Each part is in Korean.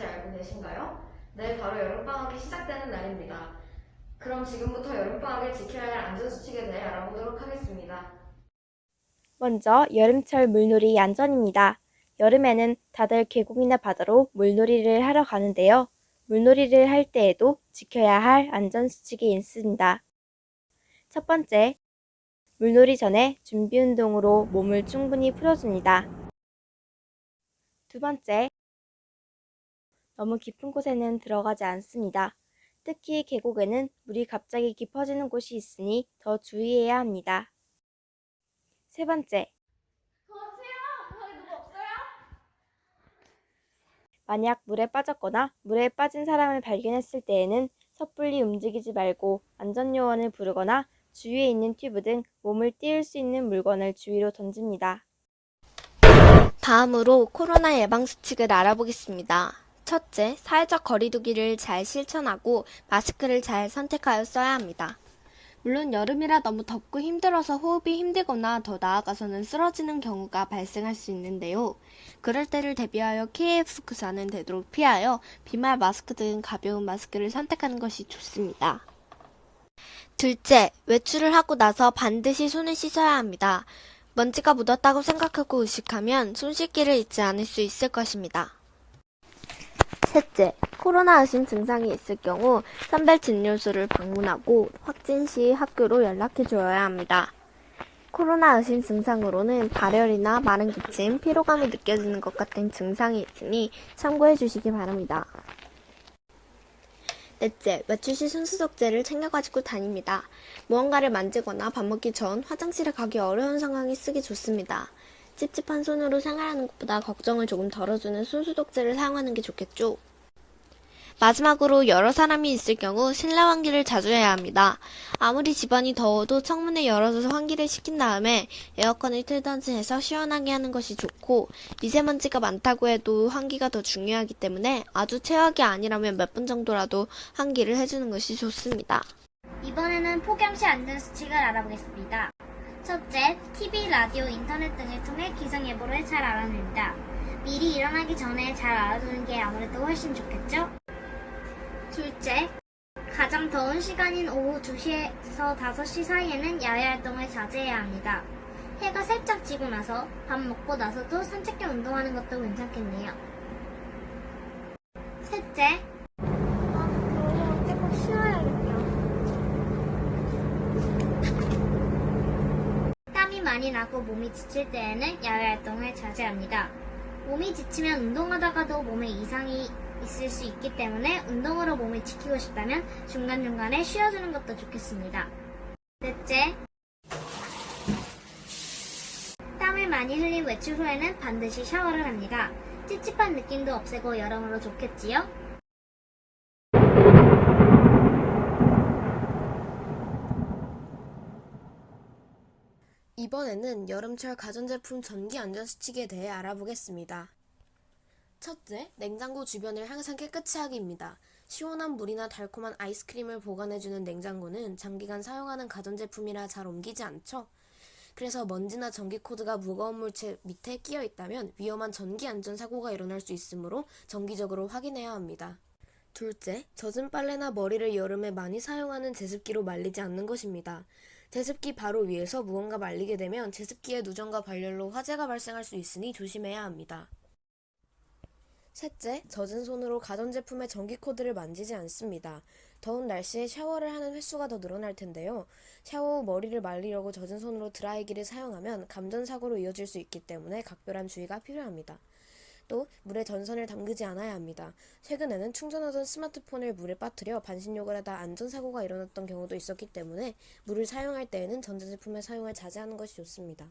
있는지 알고 계신가요? 내일 바로 여름방학이 시작되는 날입니다. 그럼 지금부터 여름방학에 지켜야 할 안전수칙에 대해 알아보도록 하겠습니다. 먼저 여름철 물놀이 안전입니다. 여름에는 다들 계곡이나 바다로 물놀이를 하러 가는데요. 물놀이를 할 때에도 지켜야 할 안전수칙이 있습니다. 첫 번째, 물놀이 전에 준비 운동으로 몸을 충분히 풀어줍니다. 두 번째, 너무 깊은 곳에는 들어가지 않습니다. 특히 계곡에는 물이 갑자기 깊어지는 곳이 있으니 더 주의해야 합니다. 세 번째, 만약 물에 빠졌거나 물에 빠진 사람을 발견했을 때에는 섣불리 움직이지 말고 안전요원을 부르거나 주위에 있는 튜브 등 몸을 띄울 수 있는 물건을 주위로 던집니다. 다음으로 코로나 예방 수칙을 알아보겠습니다. 첫째, 사회적 거리두기를 잘 실천하고 마스크를 잘 선택하여 써야 합니다. 물론 여름이라 너무 덥고 힘들어서 호흡이 힘들거나 더 나아가서는 쓰러지는 경우가 발생할 수 있는데요. 그럴 때를 대비하여 KF94는 되도록 피하여 비말 마스크 등 가벼운 마스크를 선택하는 것이 좋습니다. 둘째, 외출을 하고 나서 반드시 손을 씻어야 합니다. 먼지가 묻었다고 생각하고 의식하면 손 씻기를 잊지 않을 수 있을 것입니다. 셋째, 코로나 의심 증상이 있을 경우 선별진료소를 방문하고 확진 시 학교로 연락해 주어야 합니다. 코로나 의심 증상으로는 발열이나 마른 기침, 피로감이 느껴지는 것 같은 증상이 있으니 참고해 주시기 바랍니다. 넷째, 외출 시 손소독제를 챙겨가지고 다닙니다. 무언가를 만지거나 밥 먹기 전 화장실에 가기 어려운 상황이 쓰기 좋습니다. 찝찝한 손으로 생활하는 것보다 걱정을 조금 덜어주는 손소독제를 사용하는 게 좋겠죠. 마지막으로 여러 사람이 있을 경우 실내 환기를 자주 해야 합니다. 아무리 집안이 더워도 창문을 열어줘서 환기를 시킨 다음에 에어컨을 틀든지 해서 시원하게 하는 것이 좋고, 미세먼지가 많다고 해도 환기가 더 중요하기 때문에 아주 최악이 아니라면 몇 분 정도라도 환기를 해주는 것이 좋습니다. 이번에는 폭염시 안전수칙을 알아보겠습니다. 첫째, TV, 라디오, 인터넷 등을 통해 기상예보를 잘 알아냅니다. 미리 일어나기 전에 잘 알아두는 게 아무래도 훨씬 좋겠죠? 둘째, 가장 더운 시간인 오후 2시에서 5시 사이에는 야외 활동을 자제해야 합니다. 해가 살짝 지고 나서 밥 먹고 나서도 산책 겸 운동하는 것도 괜찮겠네요. 셋째, 조금 쉬어야겠다. 땀이 많이 나고 몸이 지칠 때에는 야외 활동을 자제합니다. 몸이 지치면 운동하다가도 몸에 이상이 있을 수 있기 때문에 운동으로 몸을 지키고 싶다면 중간중간에 쉬어주는 것도 좋겠습니다. 넷째, 땀을 많이 흘린 외출 후에는 반드시 샤워를 합니다. 찝찝한 느낌도 없애고 여러모로 좋겠지요? 이번에는 여름철 가전제품 전기 안전수칙에 대해 알아보겠습니다. 첫째, 냉장고 주변을 항상 깨끗이 하기입니다. 시원한 물이나 달콤한 아이스크림을 보관해주는 냉장고는 장기간 사용하는 가전제품이라 잘 옮기지 않죠? 그래서 먼지나 전기 코드가 무거운 물체 밑에 끼어 있다면 위험한 전기 안전사고가 일어날 수 있으므로 정기적으로 확인해야 합니다. 둘째, 젖은 빨래나 머리를 여름에 많이 사용하는 제습기로 말리지 않는 것입니다. 제습기 바로 위에서 무언가 말리게 되면 제습기의 누전과 발열로 화재가 발생할 수 있으니 조심해야 합니다. 셋째, 젖은 손으로 가전제품의 전기 코드를 만지지 않습니다. 더운 날씨에 샤워를 하는 횟수가 더 늘어날 텐데요. 샤워 후 머리를 말리려고 젖은 손으로 드라이기를 사용하면 감전사고로 이어질 수 있기 때문에 각별한 주의가 필요합니다. 또 물에 전선을 담그지 않아야 합니다. 최근에는 충전하던 스마트폰을 물에 빠뜨려 반신욕을 하다 안전사고가 일어났던 경우도 있었기 때문에 물을 사용할 때에는 전자제품의 사용을 자제하는 것이 좋습니다.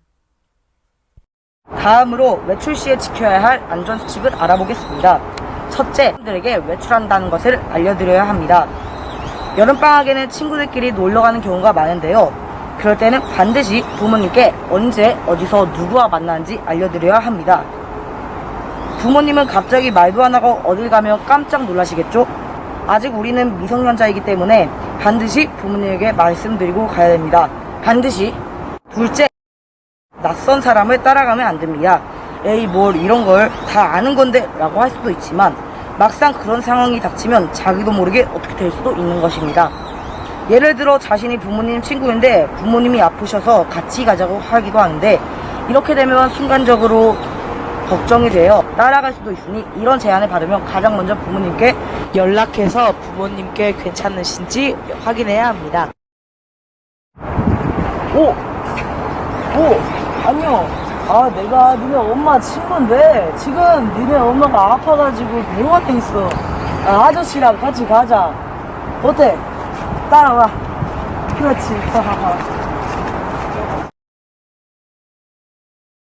다음으로 외출 시에 지켜야 할 안전수칙을 알아보겠습니다. 첫째, 친구들에게 외출한다는 것을 알려드려야 합니다. 여름방학에는 친구들끼리 놀러가는 경우가 많은데요. 그럴 때는 반드시 부모님께 언제 어디서 누구와 만나는지 알려드려야 합니다. 부모님은 갑자기 말도 안 하고 어딜 가면 깜짝 놀라시겠죠? 아직 우리는 미성년자이기 때문에 반드시 부모님에게 말씀드리고 가야 됩니다. 반드시. 둘째, 낯선 사람을 따라가면 안 됩니다. 에이 뭘 이런 걸 다 아는 건데 라고 할 수도 있지만 막상 그런 상황이 닥치면 자기도 모르게 어떻게 될 수도 있는 것입니다. 예를 들어 자신이 부모님 친구인데 부모님이 아프셔서 같이 가자고 하기도 하는데 이렇게 되면 순간적으로 걱정이 되어 따라갈 수도 있으니 이런 제안을 받으면 가장 먼저 부모님께 연락해서 부모님께 괜찮으신지 확인해야 합니다. 안녕. 내가 니네 엄마 친구인데 지금 니네 엄마가 아파가지고 병원에 있어. 아저씨랑 같이 가자. 어때? 따라와. 그렇지.